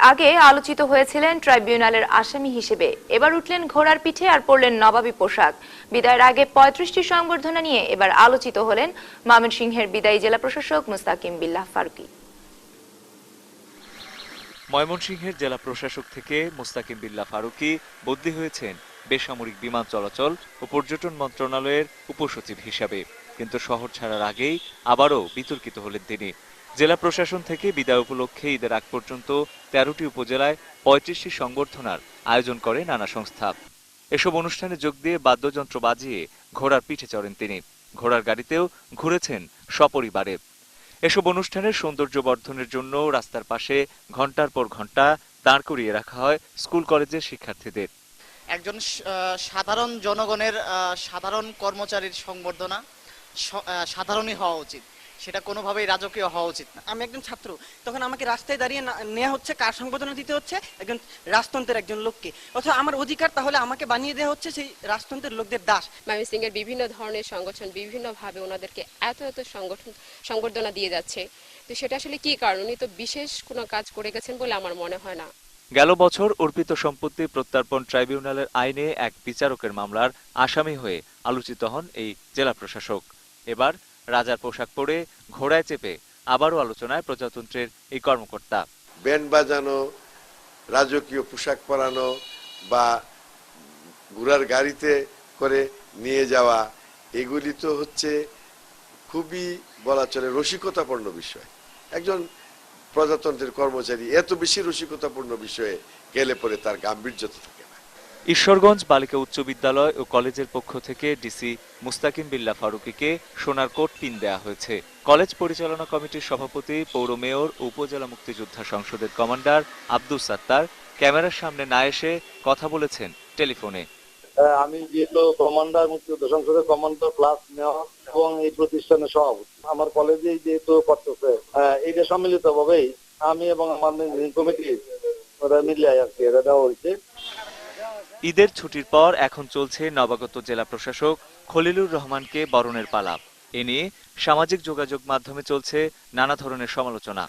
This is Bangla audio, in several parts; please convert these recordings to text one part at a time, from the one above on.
আগে আলোচিত হয়েছিলেন ট্রাইব্যুনালের আসামি হিসেবে, এবার উঠলেন ঘোড়ার পিঠে আর পরলেন নবাবী পোশাক। বিদায়ের আগে ৩৫টি সংবর্ধনা নিয়ে এবার আলোচিত হলেন ময়মনসিংহের বিদায়ী জেলা প্রশাসক মুস্তাকিম বিল্লাহ ফারুকী। ময়মনসিংহের জেলা প্রশাসক থেকে মুস্তাকিম বিল্লাহ ফারুকী বদলি হয়েছেন বেসামরিক বিমান চলাচল ও পর্যটন মন্ত্রণালয়ের উপসচিব হিসাবে, কিন্তু শহর ছাড়ার আগেই আবারও বিতর্কিত হলেন তিনি। জেলা প্রশাসন থেকে বিদায় উপলক্ষে ঈদের আগ পর্যন্ত ১৩টি উপজেলায় ৩৫টি সংবর্ধনার আয়োজন করে নানা সংস্থা। এসব অনুষ্ঠানে যোগ দিয়ে বাদ্যযন্ত্র বাজিয়ে ঘোড়ার পিঠে চড়েন তিনি। ঘোড়ার গাড়িতেও ঘুরেছেন সপরিবারে। এসব অনুষ্ঠানের সৌন্দর্য বর্ধনের জন্য রাস্তার পাশে ঘণ্টার পর ঘণ্টা দাঁড় করিয়ে রাখা হয় স্কুল কলেজের শিক্ষার্থীদের। একজন সাধারণ জনগণের সাধারণ কর্মচারীর সংবর্ধনা সাধারণই হওয়া উচিত, সেটা কোনোভাবেই রাজকীয় হওয়া উচিত না। আমি একজন ছাত্র, তখন আমাকে রাস্তায় দাঁড়িয়ে নেওয়া হচ্ছে, কার সংবর্ধনা দিতে হচ্ছে? একজন রাজতন্ত্রের একজন লোককে। অথবা আমার অধিকার, তাহলে আমাকে বানিয়ে দেওয়া হচ্ছে সেই রাজতন্ত্রের লোকদের দাস। ময়মনসিংহের বিভিন্ন ধরনের সংগঠন বিভিন্নভাবে ওনাদেরকে এত সংবর্ধনা দিয়ে যাচ্ছে, তো সেটা আসলে কি কারণ? উনি তো বিশেষ কোনো কাজ করে গেছেন বলে আমার মনে হয় না। গেল বছর অর্পিত সম্পত্তি প্রত্যর্পণ ট্রাইব্যুনালের আইনে এক বিচারকের মামলার আসামি হয়ে আলোচিত হন এই জেলা প্রশাসক। এবার রাজার পোশাক পরে ঘোড়ায় চেপে আবারও আলোচনায় প্রজাতন্ত্রের এই কর্মকর্তা। ব্যান্ড বাজানো, রাজকীয় পোশাক পরানো বা ঘোড়ার গাড়িতে করে নিয়ে যাওয়া, এগুলি তো হচ্ছে খুবই বলা চলে রসিকতাপূর্ণ বিষয়। একজন প্রজাতন্ত্রের কর্মচারী এত বেশি রসিকতাপূর্ণ বিষয়ে গেলে পরে তার গাম্ভীর্যতা থাকে না। ঈশ্বরগঞ্জ বালিকা উচ্চ বিদ্যালয় ও কলেজের পক্ষ থেকে ডিসি মুস্তাকিম বিল্লাহ ফারুকীকে সোনার কোট পিন দেওয়া হয়েছে। কলেজ পরিচালনা কমিটির সভাপতি, পৌর মেয়র ও উপজেলা মুক্তিযোদ্ধা সংসদের কমান্ডার আব্দুস সাত্তার ক্যামেরার সামনে না এসে কথা বলেছেন টেলিফোনে। আমি যেহেতু কমান্ডার, মুক্তিযোদ্ধা সংসদের কমান্ডার প্লাস মেয়র এবং এই প্রতিষ্ঠানের সভাপতি, আমার কলেজে যেহেতু করতেছে, এইটা সম্মিলিত ভাবেই আমি এবং আমার কমিটি মিলিয়ে আর কি এটা দেওয়া হয়েছে। ঈদের ছুটির পর এখন চলছে নবাগত জেলা প্রশাসক খলিলুর রহমানকে বরণের পালা। এ নিয়ে সামাজিক যোগাযোগ মাধ্যমে চলছে নানা ধরনের সমালোচনা।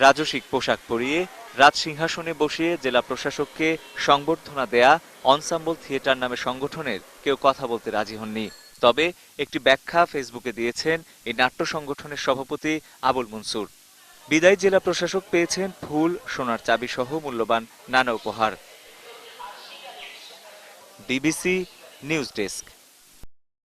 রাজসিক পোশাক পরিয়ে রাজসিংহাসনে বসিয়ে জেলা প্রশাসককে সংবর্ধনা দেয়া অনসাম্বল থিয়েটার নামে সংগঠনের কেউ কথা বলতে রাজি হননি। তবে একটি ব্যাখ্যা ফেসবুকে দিয়েছেন এই নাট্য সংগঠনের সভাপতি আবুল মনসুর। বিদায়ী জেলা প্রশাসক পেয়েছেন ফুল, সোনার চাবি সহ মূল্যবান নানা উপহার। DBC news desk.